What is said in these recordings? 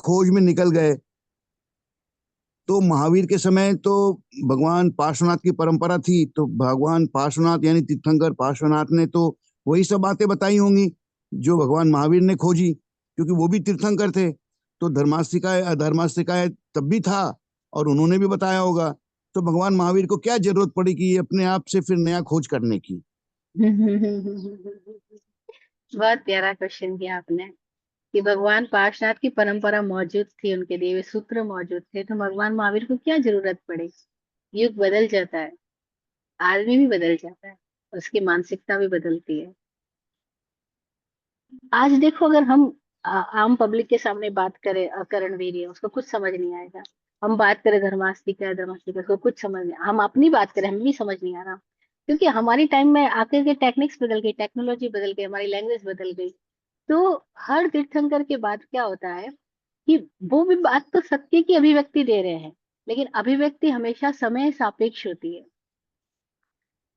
खोज में निकल गए। तो महावीर के समय तो भगवान पार्श्वनाथ की परंपरा थी, तो भगवान पार्श्वनाथ यानी तीर्थंकर पार्श्वनाथ ने तो वही सब बातें बताई होंगी जो भगवान महावीर ने खोजी, क्योंकि वो भी तीर्थंकर थे। तो धर्मास्तिकाय अधर्मास्तिकाय तब भी था, और उन्होंने भी बताया होगा। तो भगवान महावीर को क्या जरूरत पड़ी कि अपने आप से फिर नया खोज करने की। बहुत प्यारा क्वेश्चन किया आपने कि भगवान पार्शनाथ की परंपरा मौजूद थी, उनके दिए हुए सूत्र मौजूद थे, तो भगवान महावीर को क्या जरूरत पड़ी। युग बदल जाता है, आदमी भी बदल जाता है, उसकी मानसिकता भी बदलती है। आज देखो, अगर हम आम पब्लिक के सामने बात करें करणवीर है, उसको कुछ समझ नहीं आएगा। हम बात करें धर्मास्तिक है, धर्मास्तिक, उसको कुछ समझ नहीं। हम अपनी बात करें, हमें भी समझ नहीं आ रहा, क्योंकि हमारी टाइम में आकर के टेक्निक्स बदल गई, टेक्नोलॉजी बदल गई, हमारी लैंग्वेज बदल गई। तो हर तीर्थंकर के बाद क्या होता है कि वो भी बात तो सत्य की अभिव्यक्ति दे रहे हैं, लेकिन अभिव्यक्ति हमेशा समय सापेक्ष होती है,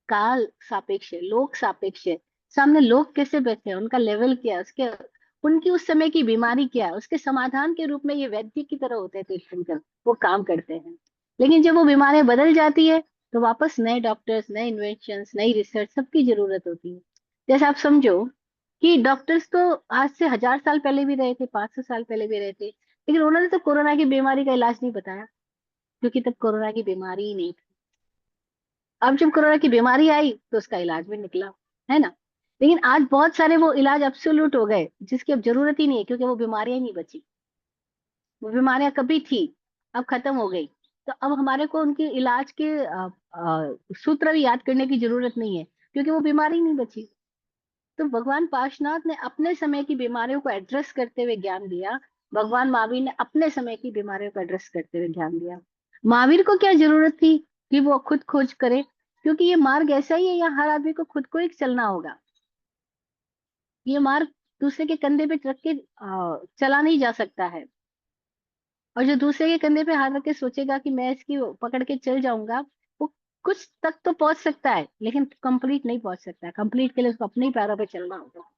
काल सापेक्ष है, लोक सापेक्ष है। सामने लोग कैसे बैठे हैं, उनका लेवल क्या है, उसके उनकी उस समय की बीमारी क्या है, उसके समाधान के रूप में ये वैद्य की तरह होते हैं तीर्थंकर, वो काम करते हैं। लेकिन जब वो बीमारियां बदल जाती है, तो वापस नए डॉक्टर्स, नए इन्वेंशंस, नई रिसर्च सबकी जरूरत होती है। जैसे आप समझो कि डॉक्टर्स तो आज से 1000 साल पहले भी रहे थे, 500 साल पहले भी रहे थे, लेकिन उन्होंने तो कोरोना की बीमारी का इलाज नहीं बताया, क्योंकि तब कोरोना की बीमारी ही नहीं थी। अब जब कोरोना की बीमारी आई तो उसका इलाज भी निकला, है ना। लेकिन आज बहुत सारे वो इलाज अब्सोल्यूट हो गए, जिसकी अब जरूरत ही नहीं है, क्योंकि वो बीमारियां ही नहीं बची। वो बीमारियां कभी थी, अब खत्म हो गई। तो अब हमारे को उनके इलाज के सूत्र भी याद करने की जरूरत नहीं है, क्योंकि वो बीमारी नहीं बची। तो भगवान पार्शनाथ ने अपने समय की बीमारियों को एड्रेस करते हुए ज्ञान दिया, भगवान महावीर ने अपने समय की बीमारियों को एड्रेस करते हुए ज्ञान दिया। महावीर को क्या जरूरत थी कि वो खुद खोज करे, क्योंकि ये मार्ग ऐसा ही है, यहाँ हर आदमी को खुद को ही चलना होगा। ये मार्ग दूसरे के कंधे पे रख के चला नहीं जा सकता है। और जो दूसरे के कंधे पे हाथ रख के सोचेगा कि मैं इसकी पकड़ के चल जाऊंगा, वो कुछ तक तो पहुंच सकता है, लेकिन कंप्लीट नहीं पहुंच सकता। कंप्लीट के लिए उसको अपने ही पैरों पे चलना होगा।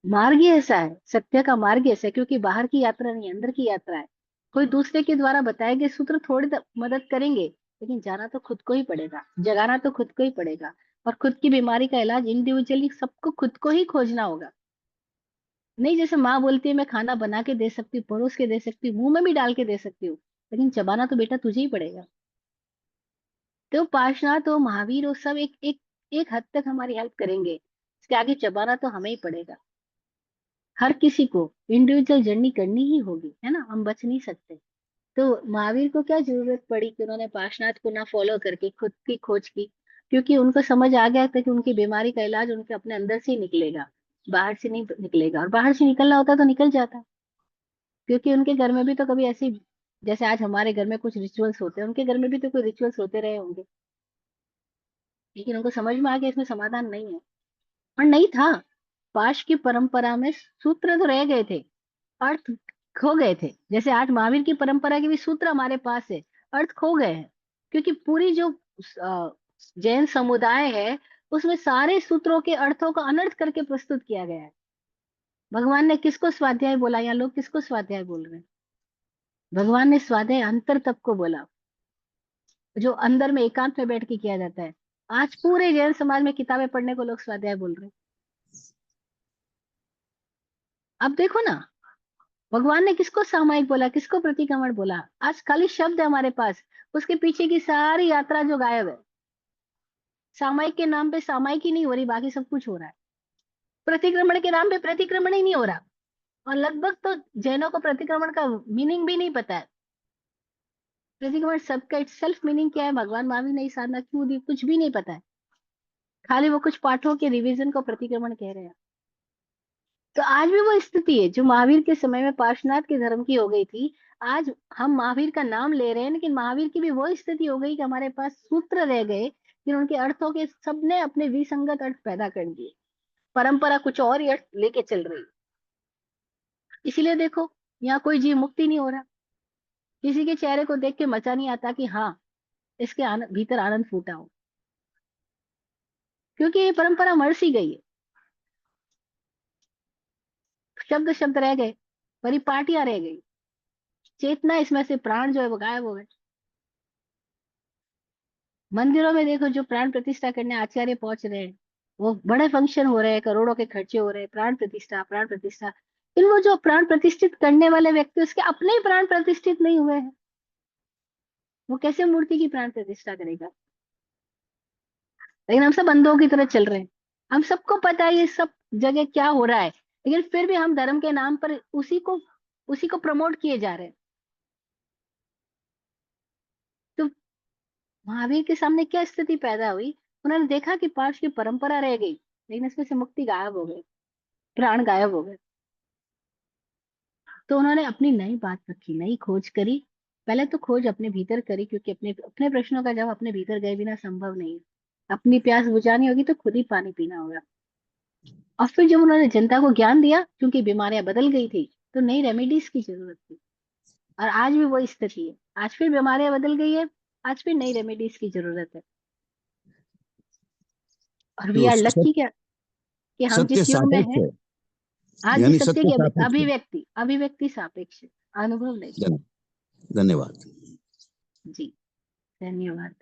मार्ग ही ऐसा है, सत्य का मार्ग ही ऐसा है, क्योंकि बाहर की यात्रा नहीं, अंदर की यात्रा है। कोई दूसरे के द्वारा बताए गए सूत्र थोड़ी मदद करेंगे, लेकिन जाना तो खुद को ही पड़ेगा, जगाना तो खुद को ही पड़ेगा। और खुद की बीमारी का इलाज इंडिविजुअली सबको खुद को ही खोजना होगा। नहीं जैसे माँ बोलती है मैं खाना बना के दे सकती हूँ, परोस के दे सकती हूँ, मुंह में भी डाल के दे सकती हूँ, लेकिन चबाना तो बेटा तुझे ही पड़ेगा। तो पार्शनाथ हो, महावीर हो, सब एक एक एक हद तक हमारी हेल्प करेंगे, इसके आगे चबाना तो हमें ही पड़ेगा। हर किसी को इंडिविजुअल जर्नी करनी ही होगी, है ना, हम बच नहीं सकते। तो महावीर को क्या जरूरत पड़ी कि उन्होंने पार्शनाथ को ना फॉलो करके खुद की खोज की, क्योंकि उनको समझ आ गया था कि उनकी बीमारी का इलाज उनके अपने अंदर से ही निकलेगा, बाहर से नहीं निकलेगा। और बाहर से निकलना होता तो निकल जाता, क्योंकि उनके घर में भी तो कभी ऐसी, जैसे आज हमारे घर में कुछ रिचुअल्स होते हैं, उनके घर में भी तो कोई रिचुअल्स होते रहे होंगे। लेकिन उनको समझ में आ गया इसमें समाधान नहीं है, और नहीं था। पाश की परंपरा में सूत्र तो रह गए थे, अर्थ खो गए थे। जैसे आज महावीर की परंपरा के भी सूत्र हमारे पास है, अर्थ खो गए हैं, क्योंकि पूरी जो अ, जैन समुदाय है, उसमें सारे सूत्रों के अर्थों को अनर्थ करके प्रस्तुत किया गया है। भगवान ने किसको स्वाध्याय बोला, या लोग किसको स्वाध्याय बोल रहे हैं? भगवान ने स्वाध्याय अंतर तप को बोला, जो अंदर में एकांत में बैठ के किया जाता है। आज पूरे जैन समाज में किताबें पढ़ने को लोग स्वाध्याय बोल रहे हैं। अब देखो ना, भगवान ने किसको सामायिक बोला, किसको प्रतिक्रमण बोला? आज खाली शब्द है हमारे पास, उसके पीछे की सारी यात्रा जो गायब है। सामायिक के नाम पे सामायिक ही नहीं हो रही, बाकी सब कुछ हो रहा है। प्रतिक्रमण के नाम पे प्रतिक्रमण ही नहीं हो रहा। और लगभग तो जैनों को प्रतिक्रमण का मीनिंग भी नहीं पता है। प्रतिक्रमण शब्द का सेल्फ मीनिंग क्या है, भगवान महावीर ने साधना क्यों दी, कुछ भी नहीं पता है। खाली वो कुछ पाठों के रिवीजन को प्रतिक्रमण कह रहे हैं। तो आज भी वो स्थिति है जो महावीर के समय में पार्श्वनाथ के धर्म की हो गई थी। आज हम महावीर का नाम ले रहे हैं, लेकिन महावीर की भी वो स्थिति हो गई कि हमारे पास सूत्र रह गए, कि उनके अर्थों के सबने अपने विसंगत अर्थ पैदा कर दिए। परंपरा कुछ और ही अर्थ लेके चल रही। इसीलिए देखो, यहाँ कोई जीव मुक्ति नहीं हो रहा। किसी के चेहरे को देख के मचा नहीं आता कि हाँ, इसके भीतर आनंद फूटा हो, क्योंकि ये परंपरा मर सी गई है। शब्द शब्द रह गए, परिपाटियां रह गई, चेतना इसमें से, प्राण जो है वो गायब हो गए। मंदिरों में देखो, जो प्राण प्रतिष्ठा करने आचार्य पहुंच रहे हैं, वो बड़े फंक्शन हो रहे हैं, करोड़ों के खर्चे हो रहे हैं, प्राण प्रतिष्ठा प्राण प्रतिष्ठा। लेकिन वो जो प्राण प्रतिष्ठित करने वाले व्यक्ति, उसके अपने ही प्राण प्रतिष्ठित नहीं हुए हैं, वो कैसे मूर्ति की प्राण प्रतिष्ठा करेगा? लेकिन हम सब अंधों की तरह चल रहे हैं। हम सबको पता है ये सब जगह क्या हो रहा है, लेकिन फिर भी हम धर्म के नाम पर उसी को प्रमोट किए जा रहे हैं। तो महावीर के सामने क्या स्थिति पैदा हुई? उन्होंने देखा कि पाश की परंपरा रह गई, लेकिन इसमें से मुक्ति गायब हो गई, प्राण गायब हो गए। तो उन्होंने अपनी नई बात रखी, नई खोज करी। पहले तो खोज अपने भीतर करी, क्योंकि अपने अपने प्रश्नों का जवाब अपने भीतर गए बिना संभव नहीं है। अपनी प्यास बुझानी होगी तो खुद ही पानी पीना होगा। और फिर जब उन्होंने जनता को ज्ञान दिया, क्योंकि बीमारियां बदल गई थी, तो नई रेमेडीज की जरूरत थी। और आज भी वही स्थिति है, आज फिर बीमारियां बदल गई है, आज फिर नई रेमेडीज की जरूरत है। और वी तो आर लकी क्या कि हम सत्य जिस युग में सापेक्ष हैं। है, हाँ जी, यानी सत्य सत्य की सापेक्ष है। अभिव्यक्ति अभिव्यक्ति सापेक्ष है, अनुभव नहीं। धन्यवाद। जी, धन्यवाद।